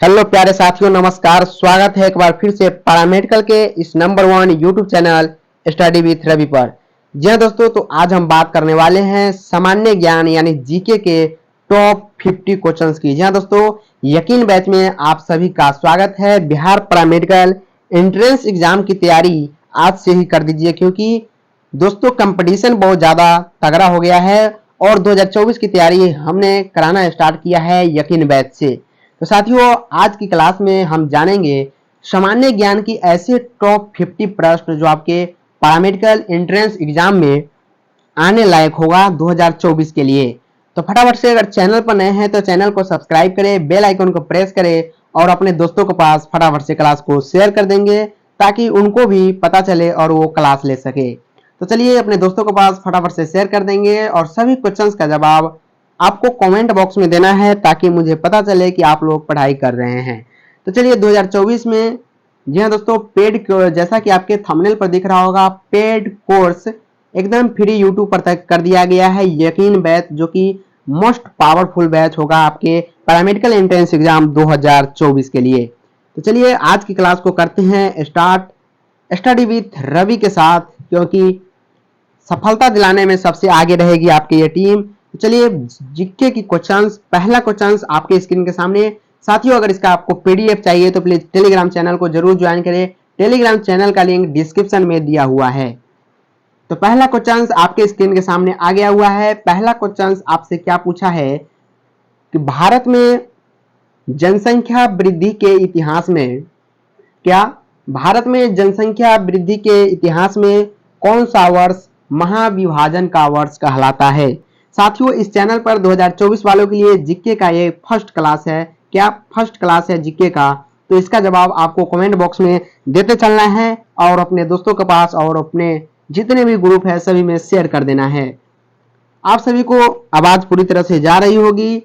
Hello प्यारे साथियों, नमस्कार। स्वागत है एक बार फिर से पैरामेडिकल के इस number 1 YouTube channel study with Ravi पर। जी हाँ दोस्तों, तो आज हम बात करने वाले हैं सामान्य ज्ञान यानी जीके के टॉप 50 क्वेश्चंस की। जी हाँ दोस्तों, यकीन बैच में आप सभी का स्वागत है। बिहार पैरामेडिकल एंट्रेंस एग्जाम की तैयारी आज से ही कर दीजिए, क्योंकि दोस्तों कंपटीशन बहुत ज़्यादा तगड़ा हो गया है और 2024 की तैयारी हमने कराना स्टार्ट किया है यकीन बैच से। तो साथियों, आज की क्लास में हम जानेंगे सामान्य ज्ञान की ऐसे टॉप 50 प्रश्न जो आपके पैरामेडिकल एंट्रेंस एग्जाम में आने लायक होगा 2024 के लिए। तो फटाफट से अगर चैनल पर नए हैं तो चैनल को सब्सक्राइब करें, बेल आइकन को प्रेस करें और अपने दोस्तों के पास फटाफट से क्लास को शेयर कर देंगे ताकि उनको भी पता चले और वो क्लास ले सके। तो चलिए अपने दोस्तों के पास फटाफट से शेयर कर देंगे और सभी क्वेश्चंस का जवाब आपको कमेंट बॉक्स में देना है ताकि मुझे पता चले कि आप लोग पढ़ाई कर रहे हैं। तो चलिए 2024 में, जी हाँ दोस्तों, पेड, जैसा कि आपके थंबनेल पर दिख रहा होगा, पेड कोर्स एकदम फ्री यूट्यूब पर तक कर दिया गया है यकीन बैच, जो कि मोस्ट पावरफुल बैच होगा आपके पैरामेडिकल एंट्रेंस एग्जाम 2024 के लिए। तो चलिए आज की क्लास को करते हैं स्टार्ट स्टडी विथ रवि के साथ, क्योंकि सफलता दिलाने में सबसे आगे रहेगी आपकी ये टीम। तो चलिए जीके की क्वेश्चंस, पहला क्वेश्चंस आपके स्क्रीन के सामने। साथियों, अगर इसका आपको पीडीएफ चाहिए तो प्लीज टेलीग्राम चैनल को जरूर ज्वाइन करें। टेलीग्राम चैनल का लिंक डिस्क्रिप्शन में दिया हुआ है। तो पहला क्वेश्चन आपके स्क्रीन के सामने आ गया हुआ है। पहला क्वेश्चन आपसे क्या पूछा है कि भारत में जनसंख्या वृद्धि के इतिहास में, क्या भारत में जनसंख्या वृद्धि के इतिहास में कौन सा वर्ष महाविभाजन का वर्ष कहलाता है? साथियों, इस चैनल पर 2024 वालों के लिए जीके का ये फर्स्ट क्लास है। क्या फर्स्ट क्लास है जीके का? तो इसका जवाब आपको कमेंट बॉक्स में देते चलना है और अपने दोस्तों के पास और अपने जितने भी ग्रुप है सभी में शेयर कर देना है। आप सभी को आवाज पूरी तरह से जा रही होगी।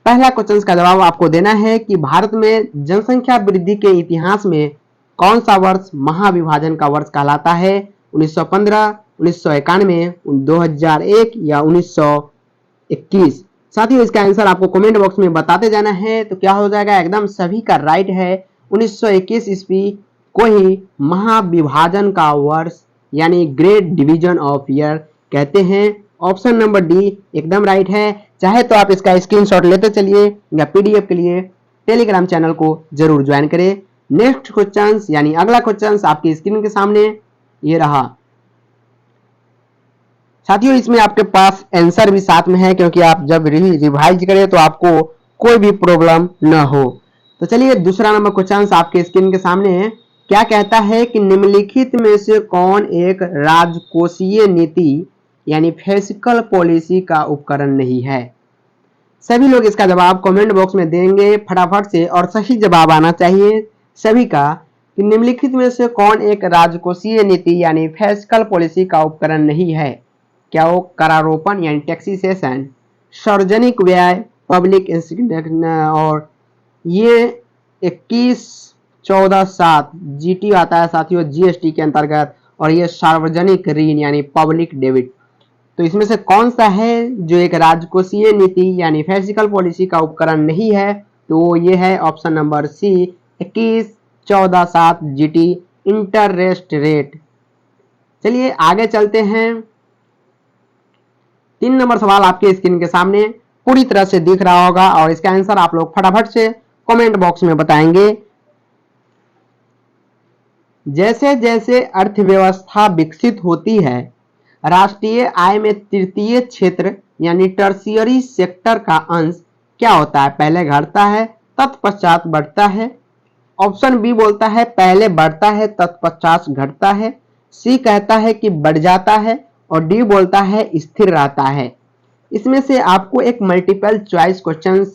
पहला क्वेश्चन का जवाब आपको देना है कि भारत में जनसंख्या वृद्धि के इतिहास में कौन सा वर्ष महाविभाजन का वर्ष कहलाता है? 1915, 1991, 2001 या 1921? साथियों, इसका आंसर आपको कमेंट बॉक्स में बताते जाना है। तो क्या हो जाएगा? एकदम सभी का राइट है। 1921 ईस्वी को ही महाविभाजन का वर्ष यानी ग्रेट डिवीजन ऑफ ईयर कहते हैं। ऑप्शन नंबर डी एकदम राइट है। चाहे तो आप इसका स्क्रीनशॉट लेते चलिए या पीडीएफ के लिए टेलीग्राम चैनल को जरूर ज्वाइन करें। नेक्स्ट क्वेश्चन यानी अगला क्वेश्चन आपकी स्क्रीन के सामने ये रहा। साथियों, इसमें आपके पास आंसर भी साथ में है, क्योंकि आप जब रिवाइज करें तो आपको कोई भी प्रॉब्लम न हो। तो चलिए दूसरा नंबर क्वेश्चन आपके स्क्रीन के सामने है। क्या कहता है कि निम्नलिखित में से कौन एक राजकोषीय नीति यानी फिस्कल पॉलिसी का उपकरण नहीं है? सभी लोग इसका जवाब कमेंट बॉक्स में देंगे फटाफट से और सही जवाब आना चाहिए सभी का कि निम्नलिखित में से कौन एक राजकोषीय नीति यानी फिस्कल पॉलिसी का उपकरण नहीं है? क्या वो करारोपण यानी टैक्सेशन, सार्वजनिक व्यय पब्लिक और ये 21-14-7 जीटी आता है साथियों जीएसटी के अंतर्गत, और ये सार्वजनिक ऋण यानी पब्लिक डेबिट। तो इसमें से कौन सा है जो एक राजकोषीय नीति यानी फिस्कल पॉलिसी का उपकरण नहीं है? तो ये है option number C 21-14-7 GT interest rate. चलिए आगे चलते हैं। 3 नंबर सवाल आपके स्क्रीन के सामने पूरी तरह से दिख रहा होगा और इसका आंसर आप लोग फटाफट से कमेंट बॉक्स में बताएंगे। जैसे जैसे अर्थव्यवस्था विकसित होती है, राष्ट्रीय आय में तृतीय क्षेत्र यानी टर्शियरी सेक्टर का अंश क्या होता है? पहले घटता है तत्पश्चात बढ़ता है। ऑप्शन बी बोलता है पहले बढ़ता है तत्पश्चात घटता है। सी कहता है कि बढ़ जाता है और डी बोलता है स्थिर रहता है। इसमें से आपको एक मल्टीपल चॉइस क्वेश्चन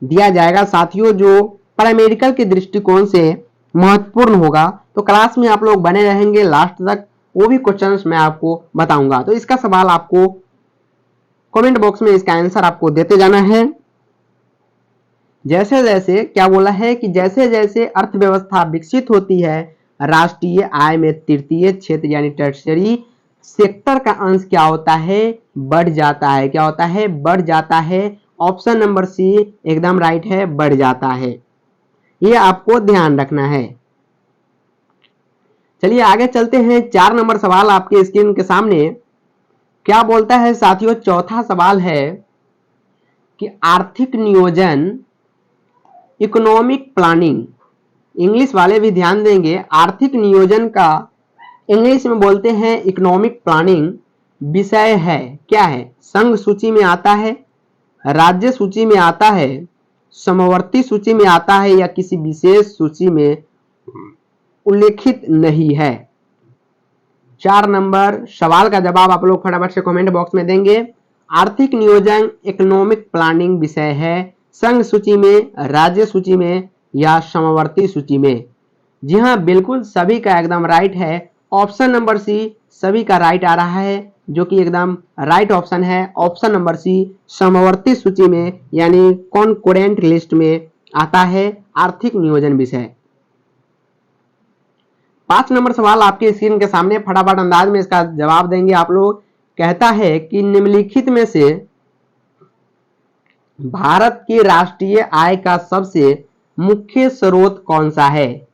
दिया जाएगा साथियों, जो पैरामेडिकल के दृष्टिकोण से महत्वपूर्ण होगा। तो क्लास में आप लोग बने रहेंगे लास्ट तक, वो भी क्वेश्चंस मैं आपको बताऊंगा। तो इसका सवाल आपको कमेंट बॉक्स में इसका आंसर आपको देते जाना है। जैसे जैसे क्या बोला है कि जैसे जैसे अर्थव्यवस्था विकसित होती है, राष्ट्रीय आय में तृतीय क्षेत्र यानी टर्शियरी सेक्टर का अंश क्या होता है? बढ़ जाता है। क्या होता है? बढ़ जाता है। ऑप्शन नंबर सी एकदम राइट है, बढ़ जाता है। ये आपको ध्यान रखना है। चलिए आगे चलते हैं। 4 नंबर सवाल आपके स्क्रीन के सामने क्या बोलता है साथियों? चौथा सवाल है कि आर्थिक नियोजन, इकोनॉमिक प्लानिंग, इंग्लिश वाले भी ध्यान देंगे। आर्थिक नियोजन का इंग्लिश में बोलते हैं इकोनॉमिक प्लानिंग, विषय है क्या है? संघ सूची में आता है, राज्य सूची में आता है, समवर्ती सूची में आता है, या किसी विशेष सूची में उल्लेखित नहीं है। 4 नंबर सवाल का जवाब आप लोग फटाफट से कमेंट बॉक्स में देंगे। आर्थिक नियोजन इकोनॉमिक प्लानिंग विषय है संघ सूची में, राज्य सूची में, या समवर्ती सूची में। जी हाँ, बिल्कुल सभी का एकदम राइट है। ऑप्शन नंबर सी सभी का राइट आ रहा है, जो कि एकदम राइट ऑप्शन है। ऑप्शन नंबर सी समवर्ती सूची में यानी कॉन्करेंट लिस्ट में आता है आर्थिक नियोजन विषय। 5 नंबर सवाल आपके स्क्रीन के सामने, फटाफट अंदाज में इसका जवाब देंगे आप लोग। कहता है कि निम्नलिखित में से भारत की राष्ट्रीय आय का सबसे मुख्य स्रोत कौन सा है?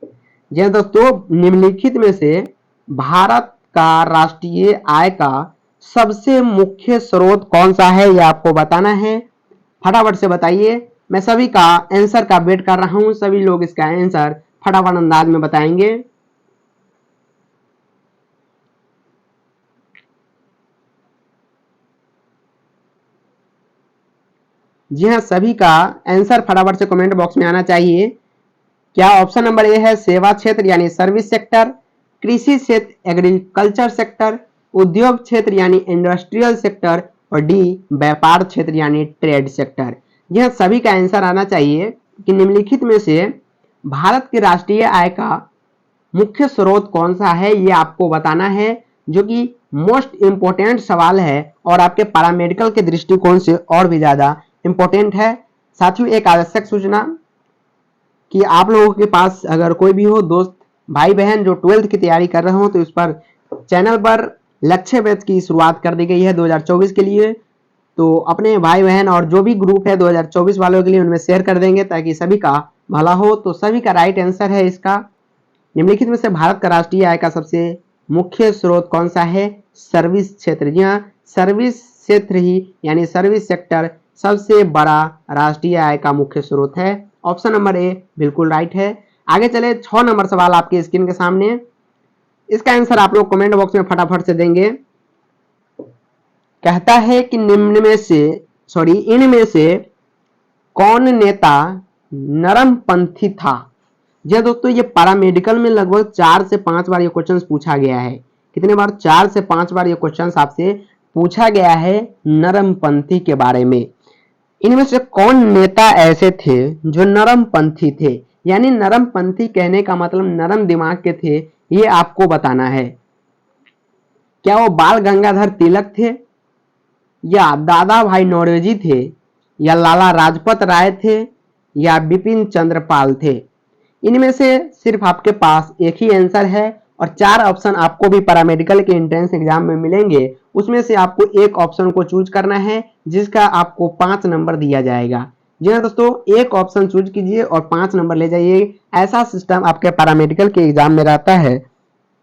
जी दोस्तों, निम्नलिखित में से भारत का राष्ट्रीय आय का सबसे मुख्य स्रोत कौन सा है, यह आपको बताना है। फटाफट से बताइए। मैं सभी का आंसर का वेट कर रहा हूं। सभी लोग इसका आंसर फटाफट अंदाज में बताएंगे। जी हाँ, सभी का आंसर फटाफट से कमेंट बॉक्स में आना चाहिए। क्या ऑप्शन नंबर ए है सेवा क्षेत्र यानी सर्विस सेक्टर, कृषि क्षेत्र एग्रीकल्चर सेक्टर, उद्योग क्षेत्र यानी इंडस्ट्रियल सेक्टर, और डी व्यापार क्षेत्र यानी ट्रेड सेक्टर? यह सभी का आंसर आना चाहिए कि निम्नलिखित में से भारत की राष्ट्रीय आय का मुख्य स्रोत कौन सा है, ये आपको बताना है, जो कि मोस्ट इंपोर्टेंट सवाल है और आपके पैरामेडिकल के दृष्टिकोण से और भी ज्यादा इंपॉर्टेंट है। साथियों, एक आवश्यक सूचना कि आप लोगों के पास अगर कोई भी हो दोस्त भाई बहन जो 12th की तैयारी कर रहे हो, तो इस पर चैनल पर लक्ष्य बैच की शुरुआत कर दी गई है 2024 के लिए। तो अपने भाई बहन और जो भी ग्रुप है 2024 वालों के लिए उनमें शेयर कर देंगे ताकि सभी का भला हो। तो सभी का राइट आंसर है इसका, निम्नलिखित में से भारत का राष्ट्रीय आय का सबसे मुख्य स्रोत कौन सा है? सर्विस क्षेत्र। जी हाँ, सर्विस क्षेत्र ही यानी सर्विस सेक्टर सबसे बड़ा राष्ट्रीय आय का मुख्य स्रोत है। ऑप्शन नंबर ए बिल्कुल राइट है। आगे चले। 6 नंबर सवाल आपके स्क्रीन के सामने, इसका आंसर आप लोग कमेंट बॉक्स में फटाफट से देंगे। कहता है कि इनमें से कौन नेता नरमपंथी था? जी दोस्तों, ये पैरामेडिकल में लगभग 4 से 5 बार ये क्वेश्चन पूछा गया है। कितने बार? 4 से 5 बार ये क्वेश्चन आपसे पूछा गया है नरमपंथी के बारे में। इनमें से कौन नेता ऐसे थे जो नरमपंथी थे? यानी नरमपंथी कहने का मतलब नरम दिमाग के थे, ये आपको बताना है। क्या वो बाल गंगाधर तिलक थे, या दादा भाई नौरोजी थे, या लाला लाजपत राय थे, या बिपिन चंद्र पाल थे? इनमें से सिर्फ आपके पास एक ही आंसर है और 4 ऑप्शन आपको भी पैरामेडिकल के एंट्रेंस एग्जाम में मिलेंगे। उसमें से आपको एक ऑप्शन को चूज करना है जिसका आपको 5 नंबर दिया जाएगा। जी हाँ दोस्तों, एक ऑप्शन चूज कीजिए और 5 नंबर ले जाइए। ऐसा सिस्टम आपके पैरामेडिकल के एग्जाम में रहता है।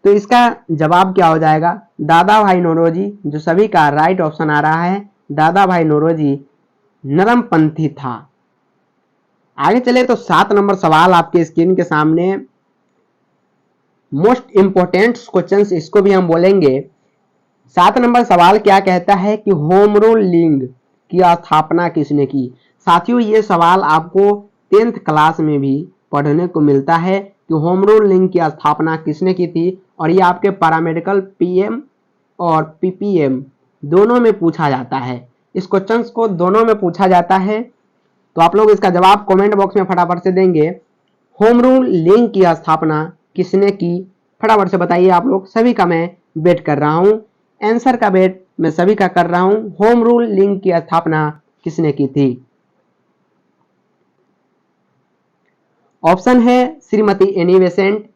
तो इसका जवाब क्या हो जाएगा? दादा भाई नौरोजी, जो सभी का राइट ऑप्शन आ रहा है। दादा भाई नौरोजी नरमपंथी था। आगे चले तो 7 नंबर सवाल आपके स्क्रीन के सामने, मोस्ट इंपोर्टेंट क्वेश्चंस इसको भी हम बोलेंगे। 7 नंबर सवाल क्या कहता है कि होम रूल लिंग की स्थापना किसने की? साथियों, ये सवाल आपको 10th क्लास में भी पढ़ने को मिलता है कि होम रूल लिंग की स्थापना किसने की थी, और ये आपके पैरामेडिकल पीएम और पीपीएम दोनों में पूछा जाता है। इस क्वेश्चंस को दोनों में पूछा जाता है, तो आप लोग इसका जवाब कमेंट बॉक्स में फटाफट से देंगे। होम रूल लिंग की स्थापना किसने की? फटाफट से बताइए आप लोग। सभी का मैं वेट कर रहा हूं, आंसर का वेट मैं सभी का कर रहा हूं। होम रूल लिंग की स्थापना किसने की थी? ऑप्शन है श्रीमती एनी बेसेंट,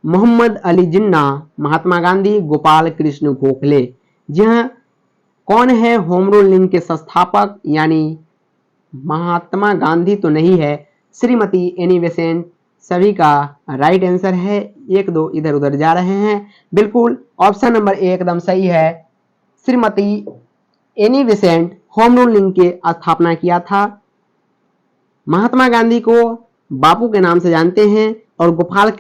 मोहम्मद अली जिन्ना, महात्मा गांधी, गोपाल कृष्ण गोखले। जी हाँ, कौन है होम रूल लिंग के संस्थापक? यानी महात्मा गांधी तो नहीं है, श्रीमती एनी बेसेंट सभी का राइट आंसर है। 1 2 इधर उधर जा रहे हैं। बिल्कुल ऑप्शन नंबर ए एकदम सही है। Shrimati Annie Besant home rule league की स्थापना किया था। महात्मा गांधी को बापू के नाम से जानते हैं और गोपाल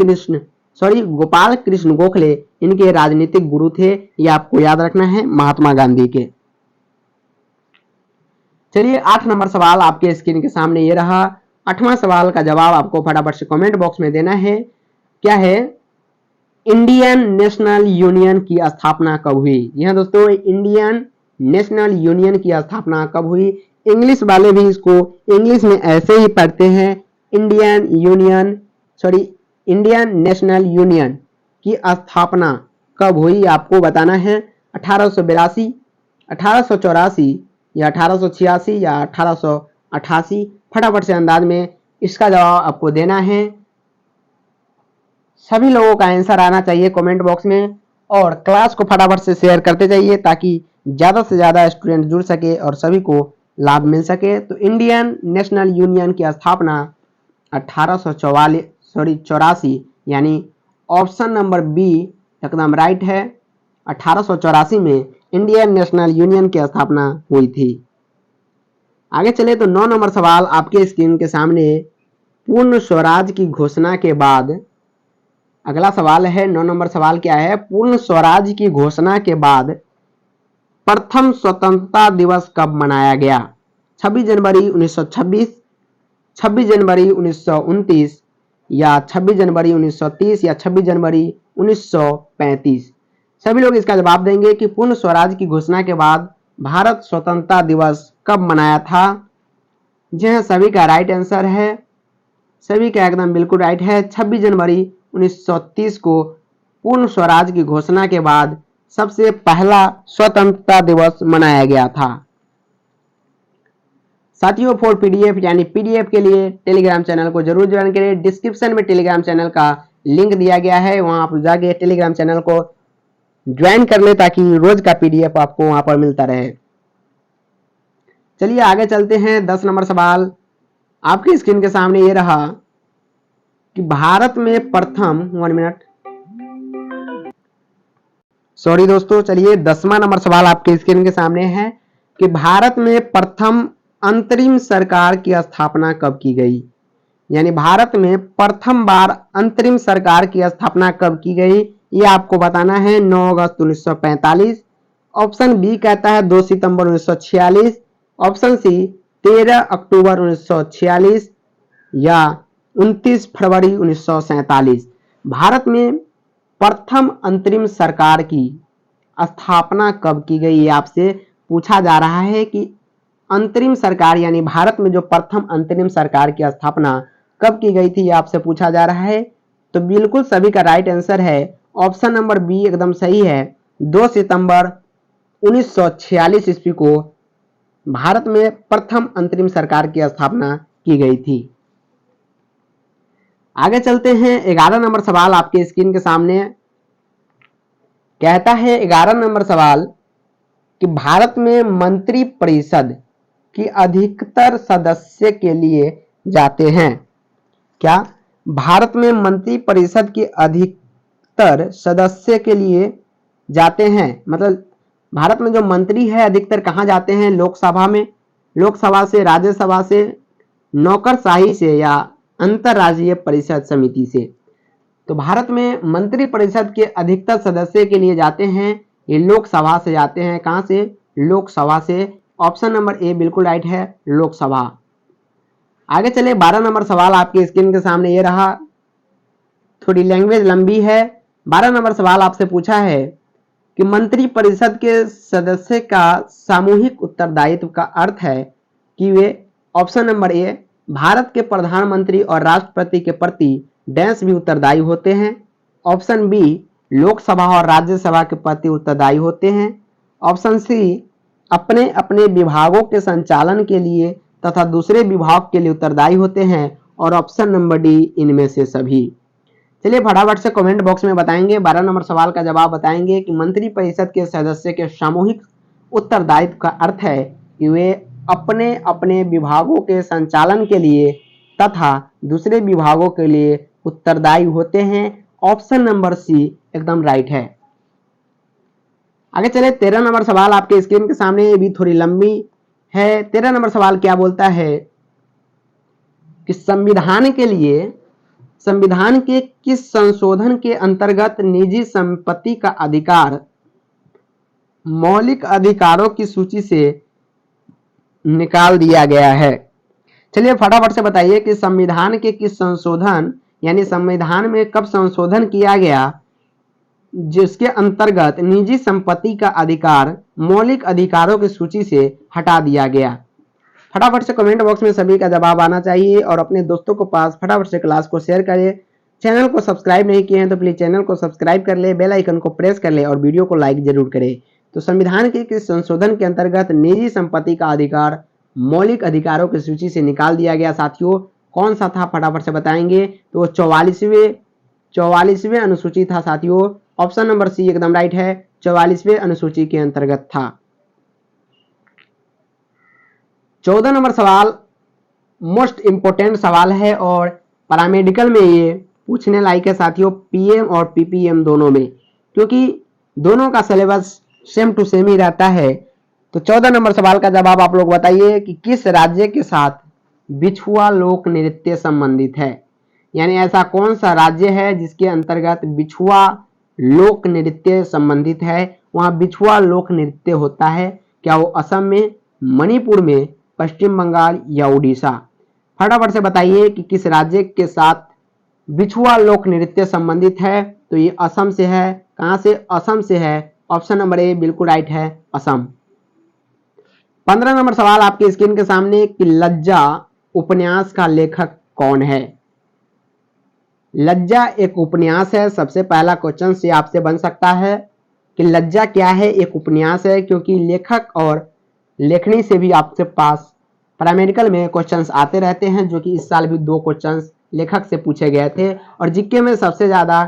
कृष्ण गोखले इनके राजनीतिक गुरु थे। ये आपको याद रखना है, महात्मा गांधी के। चलिए 8 नंबर सवाल आपके स्क्रीन के सामने ये रहा। 8वां सवाल का जवाब आपको फटाफट से कमेंट बॉक्स में देना है। क्या है? इंडियन नेशनल यूनियन की स्थापना कब हुई? यह दोस्तों इंडियन नेशनल यूनियन की स्थापना कब हुई? इंग्लिश वाले भी इसको इंग्लिश में ऐसे ही पढ़ते हैं, इंडियन नेशनल यूनियन की स्थापना कब हुई आपको बताना है। 1882, 1884 या 1886 या 1888। फटाफट से अंदाज में इसका जवाब आपको देना है। सभी लोगों का आंसर आना चाहिए कमेंट बॉक्स में और क्लास को फटाफट से शेयर करते जाइए ताकि ज्यादा से ज्यादा स्टूडेंट जुड़ सके और सभी को लाभ मिल सके। तो इंडियन नेशनल यूनियन की स्थापना 1884 यानी ऑप्शन नंबर बी एकदम राइट है। 1884 में इंडियन नेशनल यूनियन की स्थापना हुई थी। आगे चले तो 9 नंबर सवाल आपके स्क्रीन के सामने। पूर्ण स्वराज की घोषणा के बाद, अगला सवाल है 9 नंबर सवाल क्या है? पूर्ण स्वराज की घोषणा के बाद प्रथम स्वतंत्रता दिवस कब मनाया गया? 26 जनवरी 1926, 26 जनवरी 1929 या 26 जनवरी 1930 या 26 जनवरी 1935। सभी लोग इसका जवाब देंगे कि पूर्ण स्वराज की घोषणा के बाद भारत स्वतंत्रता दिवस कब मनाया था। जी हाँ, सभी का राइट आंसर है, सभी का एकदम बिल्कुल राइट है। 26 जनवरी 1930 को पूर्ण स्वराज की घोषणा के बाद सबसे पहला स्वतंत्रता दिवस मनाया गया था। साथियों फॉर पीडीएफ यानी पीडीएफ के लिए टेलीग्राम चैनल को जरूर ज्वाइन करें। डिस्क्रिप्शन में टेलीग्राम चैनल का लिंक दिया गया है, वहां आप जाके टेलीग्राम चैनल को ज्वाइन कर ले ताकि रोज का पीडीएफ आपको वहां पर मिलता रहे। चलिए आगे चलते हैं। 10 नंबर सवाल आपकी स्क्रीन के सामने ये रहा कि भारत में प्रथम 1 मिनट सॉरी दोस्तों, चलिए 10वां नंबर सवाल आपके स्क्रीन के सामने है कि भारत में प्रथम अंतरिम सरकार की स्थापना कब की गई? यानी भारत में प्रथम बार अंतरिम सरकार की स्थापना कब की गई ये आपको बताना है। 9 अगस्त 1945। ऑप्शन बी कहता है 2 सितंबर 1946, ऑप्शन सी 13 अक्टूबर 1946 या 29 फरवरी 1947। भारत में प्रथम अंतरिम सरकार की स्थापना कब की गई ये आपसे पूछा जा रहा है कि अंतरिम सरकार यानी भारत में जो प्रथम अंतरिम सरकार की स्थापना कब की गई थी ये आपसे पूछा जा रहा है। तो बिल्कुल सभी का राइट आंसर है ऑप्शन नंबर बी एकदम सही है। 2 सितंबर 1946 ईस्वी को भारत में प्रथम अंतरिम सरकार की स्थापना की गई थी। आगे चलते हैं। 11 नंबर सवाल आपके स्क्रीन के सामने कहता है 11 नंबर सवाल कि भारत में मंत्री परिषद की अधिकतर सदस्य के लिए जाते हैं। क्या भारत में मंत्री परिषद की अधिकतर सदस्य के लिए जाते हैं? मतलब भारत में जो मंत्री है अधिकतर कहां जाते हैं? लोकसभा में, लोकसभा से, राज्यसभा से, नौकरशाही से या अंतरराज्यीय परिषद समिति से। तो भारत में मंत्री परिषद के अधिकतर सदस्य के लिए जाते हैं ये लोकसभा से जाते हैं। कहां से? लोकसभा से। ऑप्शन नंबर ए बिल्कुल राइट है, लोकसभा। आगे चले 12 नंबर सवाल आपके स्क्रीन के सामने ये रहा, थोड़ी लैंग्वेज लंबी है। 12 नंबर सवाल आपसे पूछा है कि मंत्री परिषद के सदस्य का सामूहिक उत्तरदायित्व का अर्थ है कि वे ऑप्शन नंबर ए भारत के प्रधानमंत्री और राष्ट्रपति के प्रति डैश भी उत्तरदायी होते हैं, ऑप्शन बी लोकसभा और राज्यसभा के प्रति उत्तरदायी होते हैं, ऑप्शन सी अपने अपने विभागों के संचालन के लिए तथा दूसरे विभाग के लिए उत्तरदायी होते हैं और ऑप्शन नंबर डी इनमें से सभी। चलिए फटाफट से कमेंट बॉक्स में बताएंगे, 12 नंबर सवाल का जवाब बताएंगे कि मंत्री परिषद के सदस्य के सामूहिक उत्तरदायित्व का अर्थ है कि वे अपने अपने विभागों के संचालन के लिए तथा दूसरे विभागों के लिए उत्तरदायी होते हैं? ऑप्शन नंबर सी एकदम राइट है। आगे चले 13 नंबर सवाल आपके स्क्रीन के सामने, ये भी थोड़ी लंबी है। 13 नंबर सवाल क्या बोलता है कि संविधान के किस संशोधन के अंतर्गत निजी संपत्ति का अधिकार मौलिक अधिकारों की सूची से निकाल दिया गया है? चलिए फटाफट से बताइए कि संविधान के किस संशोधन यानी संविधान में कब संशोधन किया गया जिसके अंतर्गत निजी संपत्ति का अधिकार मौलिक अधिकारों की सूची से हटा दिया गया? फटाफट से कमेंट बॉक्स में सभी का जवाब आना चाहिए और अपने दोस्तों को पास फटाफट से क्लास को शेयर करें। चैनल को सब्सक्राइब नहीं किए हैं तो प्लीज चैनल को सब्सक्राइब कर ले, बेल आइकन को प्रेस कर ले और वीडियो को लाइक जरूर करें। तो संविधान के किस संशोधन के अंतर्गत निजी संपत्ति का अधिकार मौलिक अधिकारों की सूची से निकाल दिया गया साथियों? कौन सा था फटाफट से बताएंगे? तो 44वें अनुसूची था साथियों। ऑप्शन नंबर सी एकदम राइट है, 44वें अनुसूची के अंतर्गत था। 14 नंबर सवाल मोस्ट इंपोर्टेंट सवाल है और पैरामेडिकल में ये पूछने लायक है साथियों, पीएम और पीपीएम दोनों में, क्योंकि दोनों का सिलेबस सेम टू सेम ही रहता है। तो 14 नंबर सवाल का जवाब आप लोग बताइए कि किस राज्य के साथ बिछुआ लोक नृत्य संबंधित है? यानी ऐसा कौन सा राज्य है जिसके अंतर्गत बिछुआ लोक नृत्य संबंधित है? वहां बिछुआ लोक नृत्य होता है, क्या वो असम में, मणिपुर में, पश्चिम बंगाल या उड़ीसा? फटाफट से बताइए कि किस राज्य के साथ बिछुआ लोक नृत्य संबंधित है? तो ये असम से है। कहां से? असम से है। ऑप्शन नंबर ए बिल्कुल राइट है, असम। 15 नंबर सवाल आपके स्क्रीन के सामने कि लज्जा उपन्यास का लेखक कौन है? लज्जा एक उपन्यास है। सबसे पहला क्वेश्चन से आपसे बन सकता है कि लज्जा क्या है? एक उपन्यास है, क्योंकि लेखक और लेखनी से भी आपके पास पैरामेडिकल में क्वेश्चंस आते रहते हैं, जो कि इस साल भी 2 क्वेश्चंस लेखक से पूछे गए थे। और जीके में सबसे ज्यादा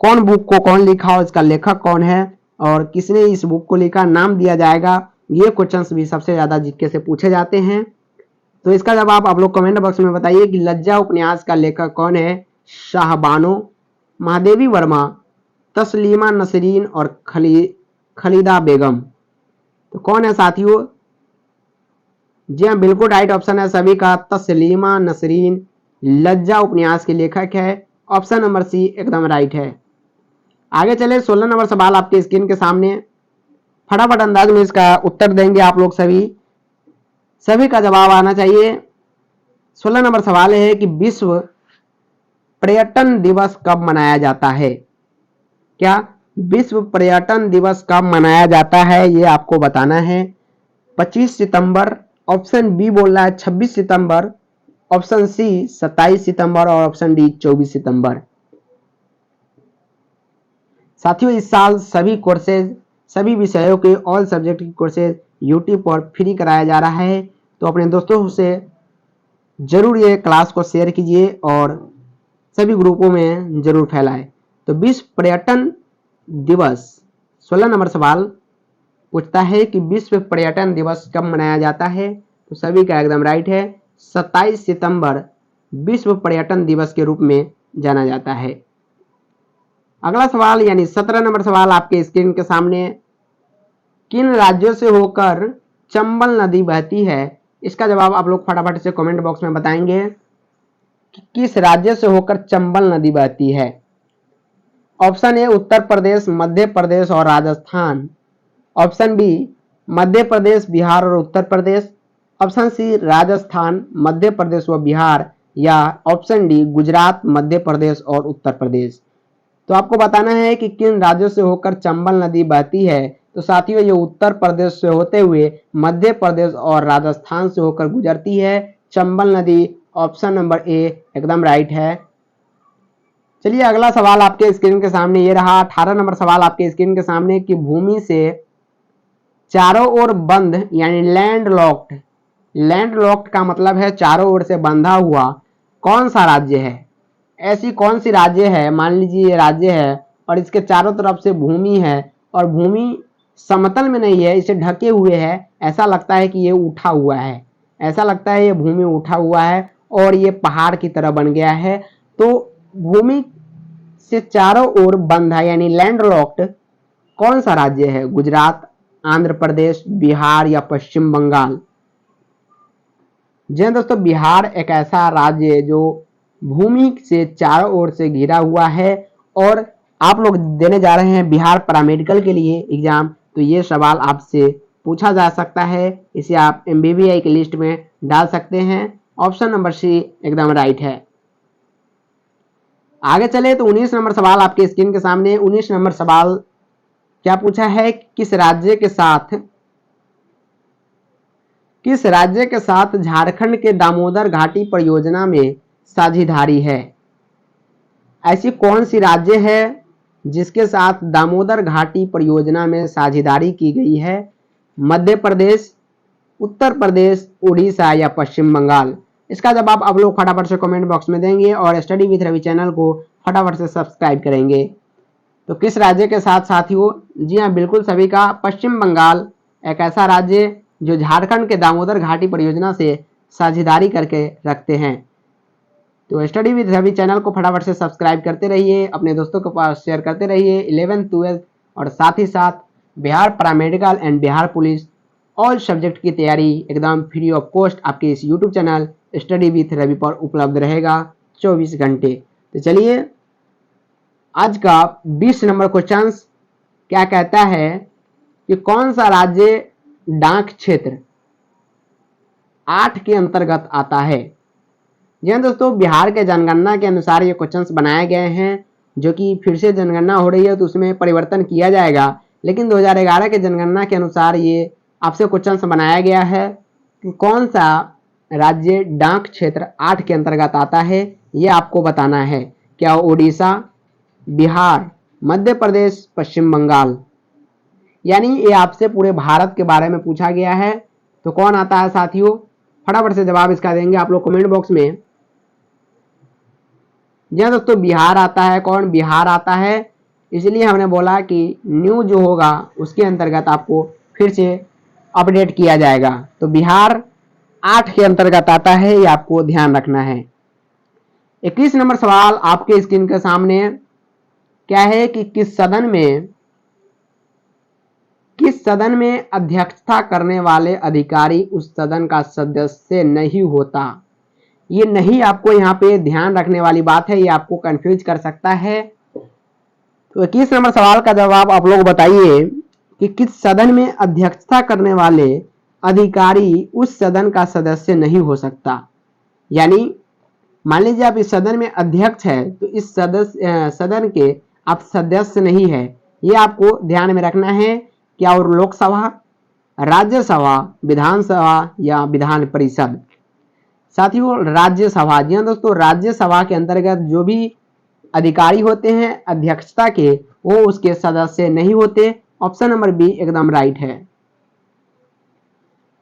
कौन बुक को कौन लिखा और इसका लेखक कौन है और किसने इस बुक को लिखा, नाम दिया जाएगा, ये क्वेश्चंस भी सबसे ज्यादा जीके से पूछे जाते हैं। तो इसका जवाब आप लोग कमेंट बॉक्स में बताइए कि लज्जा उपन्यास का लेखक कौन है? शाहबानो, महादेवी वर्मा, तस्लीमा नसरीन और खलीदा बेगम। तो कौन है साथियों? जी हाँ, बिल्कुल राइट ऑप्शन है सभी का, तस्लीमा नसरीन लज्जा उपन्यास के लेखक है। ऑप्शन नंबर सी एकदम राइट है। आगे चले 16 नंबर सवाल आपके स्क्रीन के सामने, फटाफट अंदाज में इसका उत्तर देंगे आप लोग सभी का जवाब आना चाहिए। 16 नंबर सवाल है कि विश्व पर्यटन दिवस कब मनाया जाता है? क्या विश्व पर्यटन दिवस कब मनाया जाता है ये आपको बताना है। 25 सितंबर, ऑप्शन बी बोल रहा है 26 सितंबर, ऑप्शन सी 27 सितंबर और ऑप्शन डी 24 सितंबर। साथियों इस साल सभी कोर्सेज, सभी विषयों के ऑल सब्जेक्ट की कोर्सेज यूट्यूब पर फ्री कराया जा रहा है, तो अपने दोस्तों से जरूर ये क्लास को शेयर कीजिए और सभी ग्रुपों में जरूर फैलाएं। तो विश्व पर्यटन दिवस 16 नंबर सवाल पूछता है कि विश्व पर्यटन दिवस कब मनाया जाता है? तो सभी का एकदम राइट है, 27 सितंबर विश्व पर्यटन दिवस के रूप में जाना जाता है। अगला सवाल यानी 17 नंबर सवाल आपके स्क्रीन के सामने, किन राज्यों से होकर चंबल नदी बहती है? इसका जवाब आप लोग फटाफट से कमेंट बॉक्स में बताएंगे कि किस राज्य से होकर चंबल नदी बहती है। ऑप्शन ए उत्तर प्रदेश, मध्य प्रदेश और राजस्थान, ऑप्शन बी मध्य प्रदेश, बिहार और उत्तर प्रदेश, ऑप्शन सी राजस्थान, मध्य प्रदेश व बिहार, या ऑप्शन डी गुजरात, मध्य प्रदेश और उत्तर प्रदेश। तो आपको बताना है कि किन राज्यों से होकर चंबल नदी बहती है। तो साथियों ये उत्तर प्रदेश से होते हुए मध्य प्रदेश और राजस्थान से होकर गुजरती है चंबल नदी। ऑप्शन नंबर ए एकदम राइट है। चलिए अगला सवाल आपके स्क्रीन के सामने ये रहा, 18 नंबर सवाल आपके स्क्रीन के सामने कि भूमि से चारों ओर बंद यानी लैंडलॉक्ड, लैंडलॉक्ड का मतलब है चारों ओर से बंधा हुआ, कौन सा राज्य है? ऐसी कौन सी राज्य है, मान लीजिए ये राज्य है और इसके चारों तरफ से भूमि है और भूमि समतल में नहीं है, इसे ढके हुए है, ऐसा लगता है कि ये उठा हुआ है, ऐसा लगता है ये भूमि उठा हुआ है और ये पहाड़ की तरह बन गया है। तो भूमि से चारों ओर बंद है यानी लैंड लॉक्ड कौन सा राज्य है? गुजरात, आंध्र प्रदेश, बिहार या पश्चिम बंगाल? जी हाँ दोस्तों, बिहार एक ऐसा राज्य है जो भूमि से चारों ओर से घिरा हुआ है। और आप लोग देने जा रहे हैं बिहार पैरामेडिकल के लिए एग्जाम, तो ये सवाल आपसे पूछा जा सकता है। इसे आप एमबीबीआई की लिस्ट में डाल सकते हैं। ऑप्शन नंबर सी एकदम राइट है। आगे चले तो 19 नंबर सवाल आपके स्क्रीन के सामने। 19 नंबर सवाल क्या पूछा है? किस राज्य के साथ झारखंड के दामोदर घाटी परियोजना में साझेदारी है? ऐसी कौन सी राज्य है जिसके साथ दामोदर घाटी परियोजना में साझेदारी की गई है? मध्य प्रदेश, उत्तर प्रदेश, उड़ीसा या पश्चिम बंगाल? इसका जवाब आप लोग फटाफट से कमेंट बॉक्स में देंगे और स्टडी विथ रवि चैनल को फटाफट से सब्सक्राइब करेंगे। तो किस राज्य के साथ साथियों? जी हाँ, बिल्कुल सभी का पश्चिम बंगाल एक ऐसा राज्य जो झारखंड के दामोदर घाटी परियोजना से साझेदारी करके रखते हैं। तो स्टडी विद रवि चैनल को फटाफट से सब्सक्राइब करते रहिए, अपने दोस्तों के पास शेयर करते रहिए। 11th 12th और साथ ही साथ Bihar paramedical and Bihar police all subject की तैयारी एकदम फ्री ऑफ कॉस्ट आपके इस YouTube channel study with Ravi पर उपलब्ध रहेगा 24 घंटे। तो चलिए आज का 20 नंबर क्वेश्चन क्या कहता है कि कौन सा राज्य डाक क्षेत्र 8 के अंतर्गत आता है? जी हाँ दोस्तों, बिहार के जनगणना के अनुसार ये क्वेश्चंस बनाए गए हैं, जो कि फिर से जनगणना हो रही है तो उसमें परिवर्तन किया जाएगा। लेकिन 2011 के जनगणना के अनुसार ये आपसे क्वेश्चंस बनाया गया है कि कौन सा राज्य डाक क्षेत्र 8 के अंतर्गत आता है, ये आपको बताना है। क्या उड़ीसा, बिहार, मध्य प्रदेश, पश्चिम बंगाल? यानी ये आपसे पूरे भारत के बारे में पूछा गया है। तो कौन आता है साथियों? फटाफट से जवाब इसका देंगे आप लोग कमेंट बॉक्स में। जी हाँ दोस्तों, बिहार आता है। कौन? बिहार आता है। इसलिए हमने बोला कि न्यू जो होगा उसके अंतर्गत आपको फिर से अपडेट किया जाएगा। तो बिहार 8 के अंतर्गत आता है, ये आपको ध्यान रखना है। 21 नंबर सवाल आपके स्क्रीन के सामने क्या है कि किस सदन में अध्यक्षता करने वाले अधिकारी उस सदन का सदस्य नहीं होता? ये नहीं आपको यहाँ पे ध्यान रखने वाली बात है, ये आपको कंफ्यूज कर सकता है। तो 21 नंबर सवाल का जवाब आप लोग बताइए कि किस सदन में अध्यक्षता करने वाले अधिकारी उस सदन का सदस्य नहीं हो सकता? यानी मान लीजिए आप इस सदन में अध्यक्ष है तो इस सदन के आप सदस्य नहीं है, ये आपको ध्यान में रखना है। क्या? और लोकसभा, राज्यसभा, विधानसभा या विधान परिषद? साथियों राज्यसभा। जी हाँ दोस्तों, राज्यसभा के अंतर्गत जो भी अधिकारी होते हैं अध्यक्षता के, वो उसके सदस्य नहीं होते। ऑप्शन नंबर बी एकदम राइट है।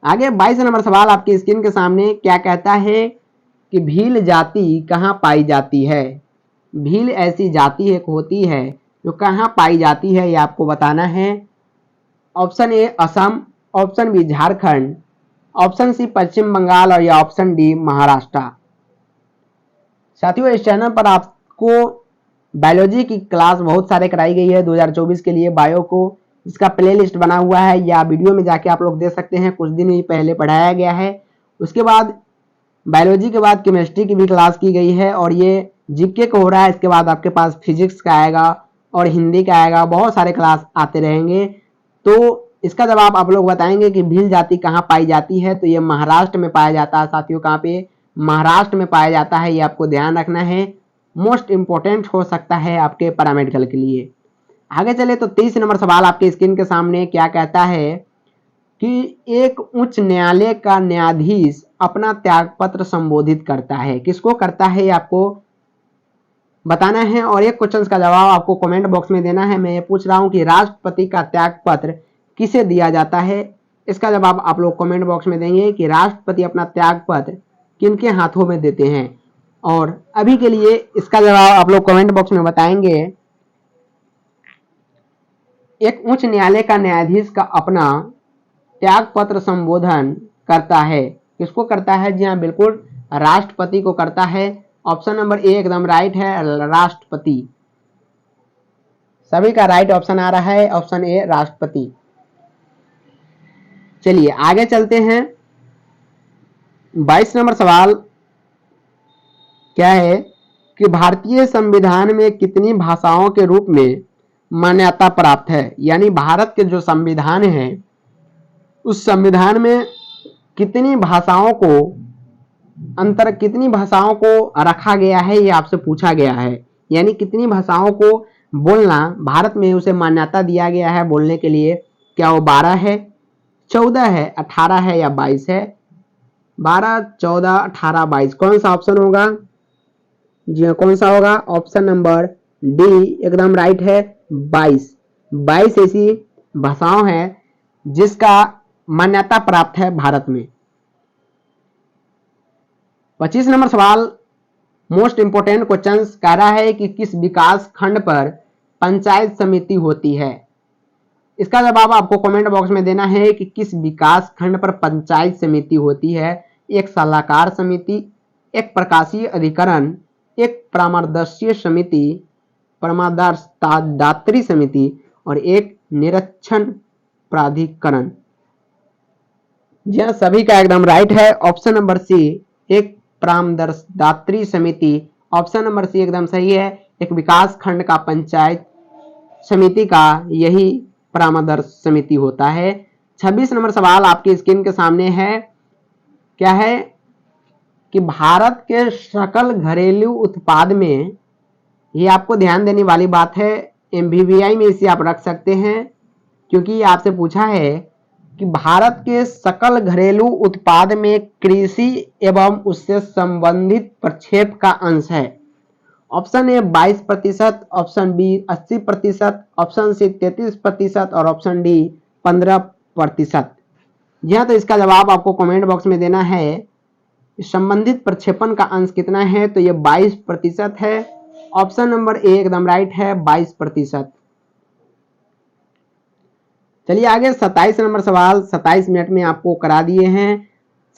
आगे 22 नंबर सवाल आपकी स्क्रीन के सामने क्या कहता है कि भील जाति कहाँ पाई जाती है? भील ऐसी जाति एक होती है जो कहाँ पाई जाती है, ये आपको बताना है। Option A Assam, option B Jharkhand, option C Paschim Bangal और या ऑप्शन डी महाराष्ट्र? साथियों इस चैनल पर आपको बायोलॉजी की क्लास बहुत सारे कराई गई है 2024 के लिए बायो को, इसका प्लेलिस्ट बना हुआ है या वीडियो में जाके आप लोग देख सकते हैं। कुछ दिन ही पहले पढ़ाया गया है। उसके बाद बायोलॉजी के बाद केमिस्ट्री की भी क्लास की गई है और ये जीके का हो रहा है। इसके बाद आपके पास फिजिक्स का आएगा और हिंदी का आएगा, बहुत सारे क्लास आते रहेंगे। तो इसका जवाब आप लोग बताएंगे कि भील जाति कहाँ पाई जाती है? तो ये महाराष्ट्र में पाया जाता है साथियों। कहाँ पे? महाराष्ट्र में पाया जाता है, ये आपको ध्यान रखना है। मोस्ट इंपॉर्टेंट हो सकता है आपके पैरामेडिकल के लिए। आगे चले तो 23 नंबर सवाल आपके स्क्रीन के सामने क्या कहता है कि एक उच्च न्यायालय का न्यायाधीश अपना त्यागपत्र संबोधित करता है। किसको करता है, ये आपको बताना है। और एक क्वेश्चन का जवाब आपको कमेंट बॉक्स में देना है। मैं ये पूछ रहा हूँ कि राष्ट्रपति का त्यागपत्र किसे दिया जाता है? इसका जवाब आप लोग कमेंट बॉक्स में देंगे कि राष्ट्रपति अपना त्यागपत्र किनके हाथों में देते हैं। और अभी के लिए इसका जवाब आप लोग कमेंट बॉक्स में बताएंगे। एक उच्च न्यायालय का न्यायाधीश का अपना त्यागपत्र संबोधन करता है। किसको करता है? जी हाँ बिल्कुल, राष्ट्रपति को करता है। ऑप्शन नंबर ए एकदम राइट है, राष्ट्रपति। सभी का राइट ऑप्शन आ रहा है, ऑप्शन ए राष्ट्रपति। चलिए आगे चलते हैं। 22 नंबर सवाल क्या है कि भारतीय संविधान में कितनी भाषाओं के रूप में मान्यता प्राप्त है। यानी भारत के जो संविधान है उस संविधान में कितनी भाषाओं को रखा गया है, ये आपसे पूछा गया है। यानी कितनी भाषाओं को बोलना भारत में उसे मान्यता दिया गया है बोलने के लिए। क्या वो 12 है, 14 है, 18 है या 22 है? 12, 14, 18, 22 कौन सा ऑप्शन होगा? जी हाँ, कौन सा होगा? ऑप्शन नंबर डी एकदम राइट है, 22। 22 ऐसी भाषाओं हैं जिसका मान्यता प्राप्त है भारत में। 25 नंबर सवाल मोस्ट इंपोर्टेंट क्वेश्चन कह रहा है कि किस विकास खंड पर पंचायत समिति होती है। इसका जवाब आपको कमेंट बॉक्स में देना है कि किस विकास खंड पर पंचायत समिति होती है। एक सलाहकार समिति, एक प्रकाशीय अधिकरण, एक परामर्शदात्री समिति, परामर्शदात्री समिति और एक निरीक्षण प्राधिकरण। यह सभी का एकदम राइट है, ऑप्शन नंबर सी एक परामर्शदात्री समिति। ऑप्शन नंबर सी एकदम सही है। एक विकास खंड का पंचायत समिति का यही परामर्श समिति होता है। 26 नंबर सवाल आपकी स्क्रीन के सामने है। क्या है कि भारत के सकल घरेलू उत्पाद में, ये आपको ध्यान देने वाली बात है, MVVI में इसे आप रख सकते हैं क्योंकि आपसे पूछा है कि भारत के सकल घरेलू उत्पाद में कृषि एवं उससे संबंधित प्रक्षेप का अंश है। Option A 22%, option B 80%, option C 33% और ऑप्शन डी 15%। यह तो इसका जवाब आपको कमेंट बॉक्स में देना है। संबंधित प्रक्षेपण का अंश कितना है? तो ये 22% है। ऑप्शन नंबर ए एकदम राइट है, 22%। चलिए आगे 27 नंबर सवाल 27 मिनट में आपको करा दिए हैं।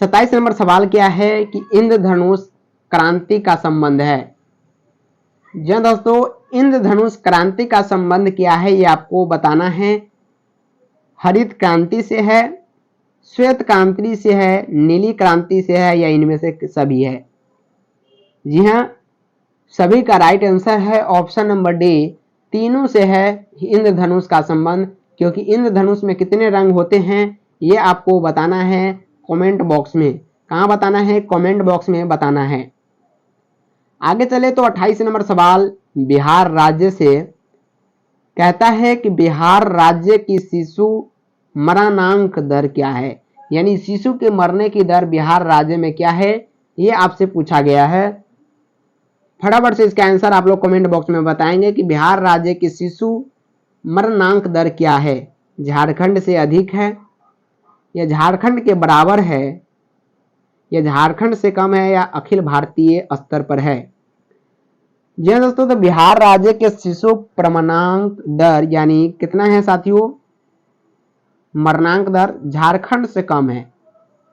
27 नंबर सवाल क्या है कि इंद्रधनुष क्रांति का संबंध है। जी दोस्तों, इंद्रधनुष क्रांति का संबंध क्या है ये आपको बताना है। हरित क्रांति से है, श्वेत क्रांति से है, नीली क्रांति से है या इनमें से सभी है? जी हाँ, सभी का राइट आंसर है ऑप्शन नंबर डी, तीनों से है इंद्रधनुष का संबंध। क्योंकि इंद्रधनुष में कितने रंग होते हैं ये आपको बताना है कमेंट बॉक्स में। कहाँ बताना है? कमेंट बॉक्स में बताना है। आगे चले तो 28 नंबर सवाल बिहार राज्य से कहता है कि बिहार राज्य की शिशु मरणांक दर क्या है। यानी शिशु के मरने की दर बिहार राज्य में क्या है, ये आपसे पूछा गया है। फटाफट से इसका आंसर आप लोग कमेंट बॉक्स में बताएंगे कि बिहार राज्य की शिशु मरणांक दर क्या है। झारखंड से अधिक है या झारखंड के बराबर है या झारखंड से कम है या अखिल भारतीय स्तर पर है? जी हाँ दोस्तों, तो बिहार राज्य के शिशु मरणांक दर यानी कितना है साथियों? मरणांक दर झारखंड से कम है।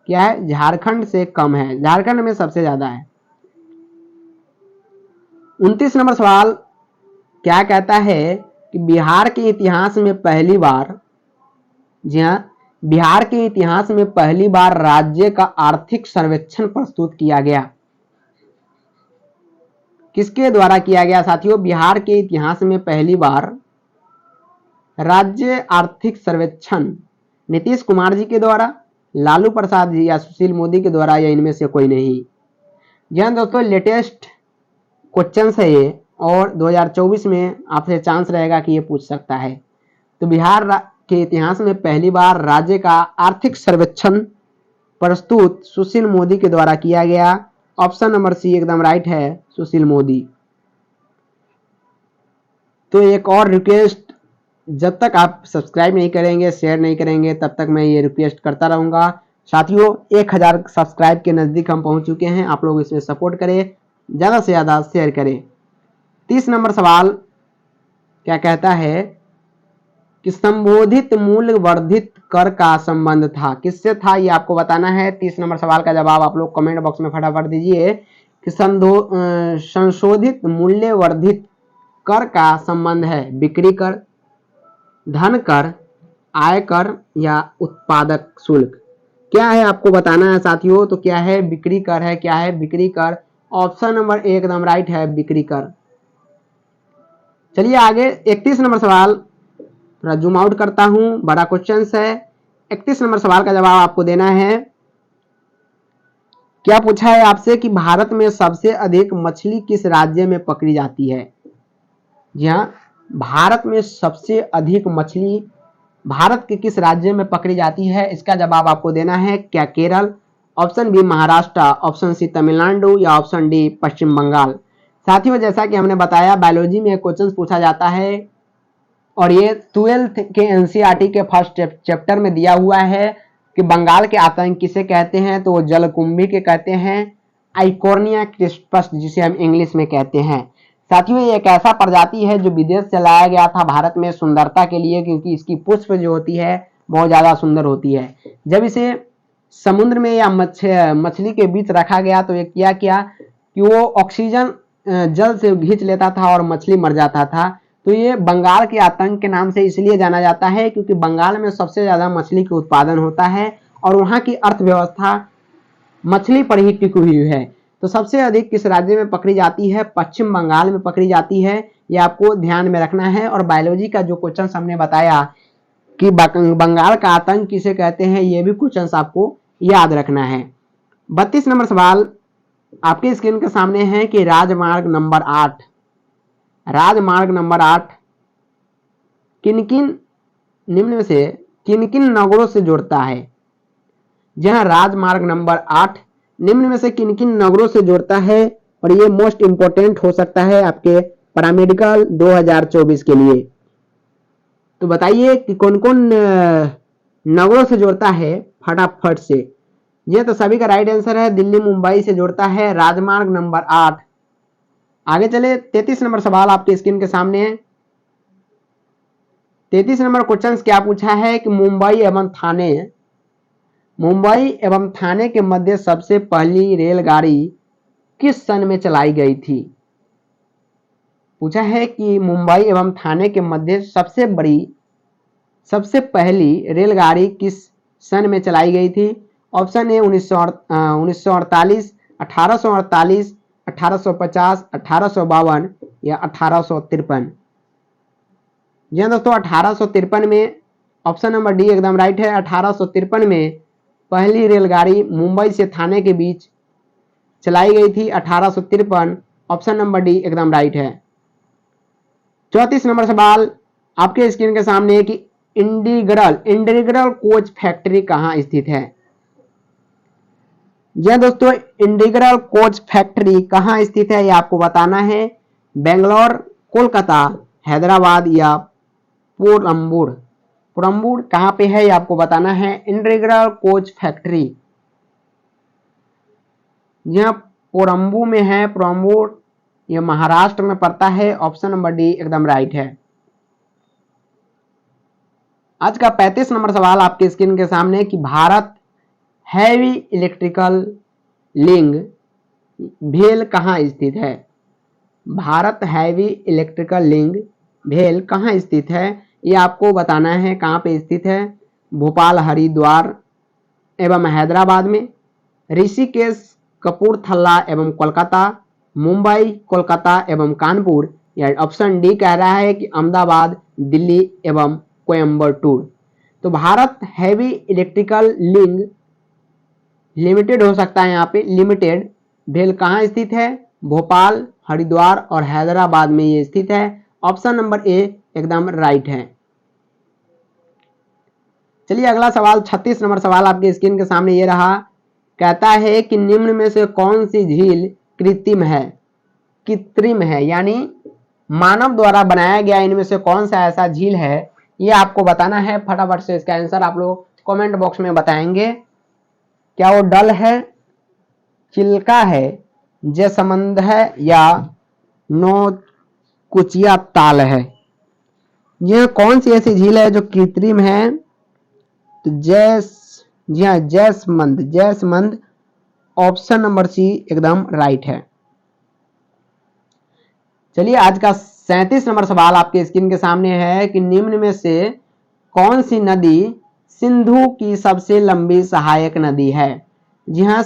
क्या है? झारखंड से कम है, झारखंड में सबसे ज्यादा है। 29 नंबर सवाल क्या कहता है कि बिहार के इतिहास में पहली बार, जी हाँ, बिहार के इतिहास में पहली बार राज्य का आर्थिक सर्वेक्षण प्रस्तुत किया गया। किसके द्वारा किया गया साथियों? बिहार के इतिहास में पहली बार राज्य आर्थिक सर्वेक्षण नीतीश कुमार जी के द्वारा, लालू प्रसाद जी या सुशील मोदी के द्वारा या इनमें से कोई नहीं। जी दोस्तों, लेटेस्ट क्वेश्चन है ये और 2024 में आपसे चांस रहेगा कि ये पूछ सकता है। तो बिहार के इतिहास में पहली बार राज्य का आर्थिक सर्वेक्षण प्रस्तुत सुशील मोदी के द्वारा किया गया। ऑप्शन नंबर सी एकदम राइट है, सुशील मोदी। तो एक और रिक्वेस्ट, जब तक आप सब्सक्राइब नहीं करेंगे, शेयर नहीं करेंगे, तब तक मैं ये रिक्वेस्ट करता रहूंगा। साथियों 1000 सब्सक्राइब के नजदीक हम पहुंच चुके हैं। आप लोग इसमें सपोर्ट करें, ज्यादा से ज्यादा शेयर करें। 30 नंबर सवाल क्या कहता है कि संबोधित मूल्य वर्धित कर का संबंध था, किससे था ये आपको बताना है। 30 नंबर सवाल का जवाब आप लोग कमेंट बॉक्स में फटाफट दीजिए कि संशोधित मूल्य वर्धित कर का संबंध है? बिक्री कर, धन कर, आय कर या उत्पादक शुल्क? क्या है आपको बताना है साथियों। तो क्या है? बिक्री कर है। क्या है? बिक्री कर। ऑप्शन नंबर ए एकदम राइट है, बिक्री कर। चलिए आगे 31 नंबर सवाल, थोड़ा जूम आउट करता हूं, बड़ा क्वेश्चन है। 31 नंबर सवाल का जवाब आपको देना है। क्या पूछा है आपसे कि भारत में सबसे अधिक मछली किस राज्य में पकड़ी जाती है? जी हाँ, भारत में सबसे अधिक मछली भारत के किस राज्य में पकड़ी जाती है? इसका जवाब आपको देना है। क्या Kerala, option B Maharashtra, option C Tamil Nadu या ऑप्शन डी पश्चिम बंगाल? साथियों जैसा कि हमने बताया बायोलॉजी में क्वेश्चन पूछा जाता है और ये 12th के एनसीईआरटी के फर्स्ट चैप्टर में दिया हुआ है कि बंगाल के आतंक किसे कहते हैं? तो जलकुंभी के कहते हैं, आइकोर्निया क्रिस्पस जिसे हम इंग्लिश में कहते हैं। साथियों ये एक ऐसा प्रजाति है जो विदेश से लाया गया था भारत में सुंदरता के लिए, क्योंकि इसकी पुष्प जो होती है बहुत ज्यादा सुंदर होती है। जब इसे समुद्र में या मछली के बीच रखा गया तो ये किया कि वो ऑक्सीजन जल से खींच लेता था और मछली मर जाता था। तो ये बंगाल के आतंक के नाम से इसलिए जाना जाता है क्योंकि बंगाल में सबसे ज्यादा मछली का उत्पादन होता है और वहां की अर्थव्यवस्था मछली पर ही टिकी हुई है। तो सबसे अधिक किस राज्य में पकड़ी जाती है? पश्चिम बंगाल में पकड़ी जाती है। ये आपको ध्यान में रखना है। और बायोलॉजी का जो क्वेश्चन हमने बताया कि बंगाल का आतंक किसे कहते हैं, ये भी क्वेश्चन आपको याद रखना है। 32 नंबर सवाल आपके स्क्रीन के सामने है कि राजमार्ग नंबर 8 किन किन निम्न में से किन किन नगरों से जोड़ता है? जहां राजमार्ग नंबर 8 निम्न में से किन किन नगरों से जोड़ता है? और ये मोस्ट इंपोर्टेंट हो सकता है आपके पैरामेडिकल 2024 के लिए। तो बताइए कि कौन कौन नगरों से जोड़ता है फटाफट से। ये तो सभी का राइट आंसर है, दिल्ली मुंबई से जोड़ता है राजमार्ग नंबर 8। आगे चले 33 नंबर सवाल आपके स्क्रीन के सामने है। 33 नंबर क्वेश्चन क्या पूछा है कि मुंबई एवं थाने के मध्य सबसे पहली रेलगाड़ी किस सन में चलाई गई थी? पूछा है कि मुंबई एवं थाने के मध्य सबसे पहली रेलगाड़ी किस सन में चलाई गई थी? ऑप्शन ए 1948, 1848, 1850, 1852 या 1853? जी हाँ दोस्तों, 1853 में ऑप्शन नंबर डी एकदम राइट है। 1853 में पहली रेलगाड़ी मुंबई से थाने के बीच चलाई गई थी। 1853 ऑप्शन नंबर डी एकदम राइट है। 34 नंबर सवाल आपके स्क्रीन के सामने है कि इंटीग्रल कोच फैक्ट्री कहां स्थित है? जी दोस्तों, इंटीग्रल कोच फैक्ट्री कहां स्थित है ये आपको बताना है। बेंगलोर, कोलकाता, हैदराबाद या पुरम्बूर कहां पे है ये आपको बताना है। इंटीग्रल कोच फैक्ट्री यह पुरम्बू में है। पुरम्बूर यह महाराष्ट्र में पड़ता है। ऑप्शन नंबर डी एकदम राइट है। आज का 35 नंबर सवाल आपके स्क्रीन के सामने कि भारत हैवी इलेक्ट्रिकल लिंक भेल कहां स्थित है? भारत हैवी इलेक्ट्रिकल लिंक भेल कहां स्थित है ये आपको बताना है। कहां पे स्थित है? भोपाल, हरिद्वार एवं हैदराबाद में, ऋषिकेश, कपूरथला एवं कोलकाता, मुंबई, कोलकाता एवं कानपुर, या ऑप्शन डी कह रहा है कि अहमदाबाद, दिल्ली एवं कोयम्बटूर। तो Bharat heavy electrical link limited हो सकता है, यहाँ पे लिमिटेड भेल कहाँ स्थित है? भोपाल, हरिद्वार और हैदराबाद में ये स्थित है। ऑप्शन नंबर ए एकदम राइट है। चलिए अगला सवाल 36 नंबर सवाल आपके स्क्रीन के सामने ये रहा। कहता है कि निम्न में से कौन सी झील कृत्रिम है यानी मानव द्वारा बनाया गया इनमें से कौन सा ऐसा झील है ये आपको बताना है। फटाफट से इसका आंसर आप लोग कमेंट बॉक्स में बताएंगे। क्या वो डल है, चिल्का है, जयसमंद है या नौकुचिया ताल है? यह कौन सी ऐसी झील है जो कृत्रिम है? तो जयसमंद ऑप्शन नंबर सी एकदम राइट है। चलिए आज का 37 नंबर सवाल आपके स्क्रीन के सामने है कि निम्न में से कौन सी नदी सिंधु की सबसे लंबी सहायक नदी है। जी हाँ,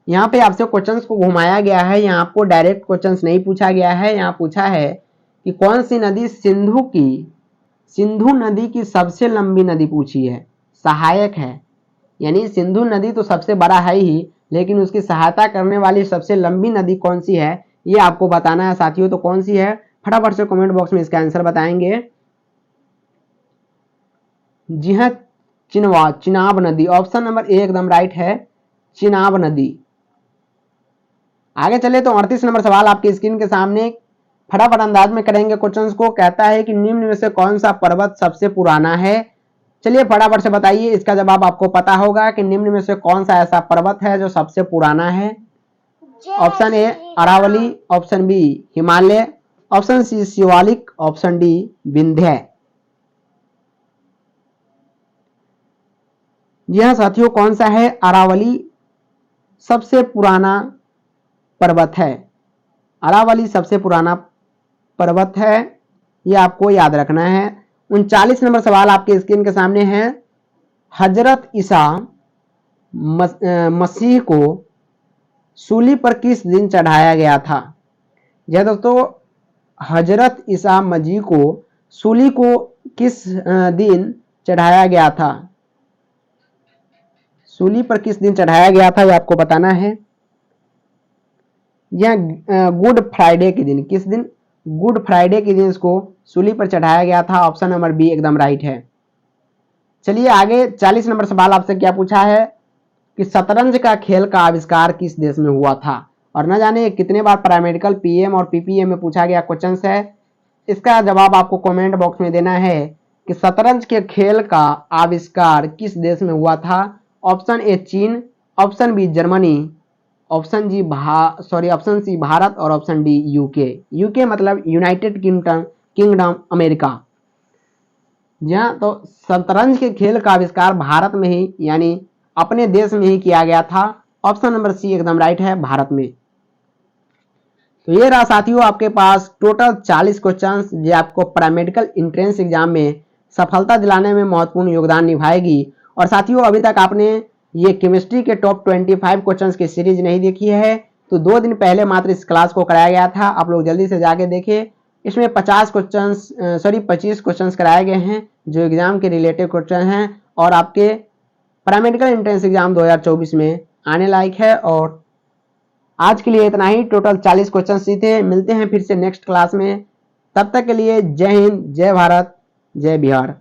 यहाँ पे आपसे क्वेश्चंस को घुमाया गया है, यहाँ आपको डायरेक्ट क्वेश्चंस नहीं पूछा गया है। यहाँ पूछा है कि कौन सी नदी सिंधु नदी की सबसे लंबी नदी पूछी है, सहायक है। यानी सिंधु नदी तो सबसे बड़ा है ही, लेकिन उसकी सहायता करने वाली सबसे लंबी नदी कौन सी है ये आपको बताना है साथियों। तो कौन सी है, फटाफट से कमेंट बॉक्स में इसका आंसर बताएंगे। जी हाँ, चिनाब नदी, ऑप्शन नंबर ए एकदम राइट है, चिनाब नदी। आगे चले तो 38 नंबर सवाल आपकी स्क्रीन के सामने, फटाफट अंदाज में करेंगे क्वेश्चंस को। कहता है कि निम्न में से कौन सा पर्वत सबसे पुराना है। चलिए फटाफट से बताइए, इसका जवाब आपको पता होगा कि निम्न में से कौन सा ऐसा पर्वत है जो सबसे पुराना है। Option A Aravalli, option B Himalaya, option C Shivalik, option D Vindhya. जी हाँ साथियों, कौन सा है, अरावली सबसे पुराना पर्वत है। अरावली सबसे पुराना पर्वत है, ये आपको याद रखना है। 39 नंबर सवाल आपके स्क्रीन के सामने है, हजरत ईसा मसीह को सूली पर किस दिन चढ़ाया गया था। यह दोस्तों, हजरत ईसा मसीह को सूली को किस दिन चढ़ाया गया था, सूली पर किस दिन चढ़ाया गया था, यह आपको बताना है। यह गुड फ्राइडे के दिन, किस दिन, गुड फ्राइडे के दिन इसको सूली पर चढ़ाया गया था। ऑप्शन नंबर बी एकदम राइट है। चलिए आगे 40 नंबर सवाल आपसे क्या पूछा है कि शतरंज का खेल का आविष्कार किस देश में हुआ था। और न जाने कितने बार पैरामेडिकल पीएम और पीपीएम में पूछा गया क्वेश्चन है। इसका जवाब आपको कमेंट बॉक्स में देना है कि शतरंज के खेल का आविष्कार किस देश में हुआ था। ऑप्शन ए चीन, option B Germany, option C Bharat और ऑप्शन डी यूके। यूके मतलब यूनाइटेड किंगडम अमेरिका। जहाँ तो शतरंज के खेल का आविष्कार भारत में ही, यानी अपने देश में ही किया गया था। ऑप्शन नंबर सी एकदम राइट है, भारत में। तो ये रहा साथियों आपके पास टोटल 40 क्वेश्चंस जो आपको पैरामेडिकल एंट्रेंस एग्जाम में सफलता दिलाने में महत्वपूर्ण योगदान निभाएगी। और साथियों अभी तक आपने ये केमिस्ट्री के टॉप 25 क्वेश्चंस की सीरीज नहीं देखी है तो 2 दिन पहले मात्र इस क्लास को कराया गया था, आप लोग जल्दी से जाके देखें। इसमें 25 क्वेश्चंस कराए गए हैं जो एग्जाम के रिलेटेड क्वेश्चन हैं और आपके पैरामेडिकल एंट्रेंस एग्जाम 2024 में आने लायक है। और आज के लिए इतना ही, टोटल 40 क्वेश्चन सीखे। मिलते हैं फिर से नेक्स्ट क्लास में, तब तक के लिए जय हिंद, जय भारत, जय बिहार।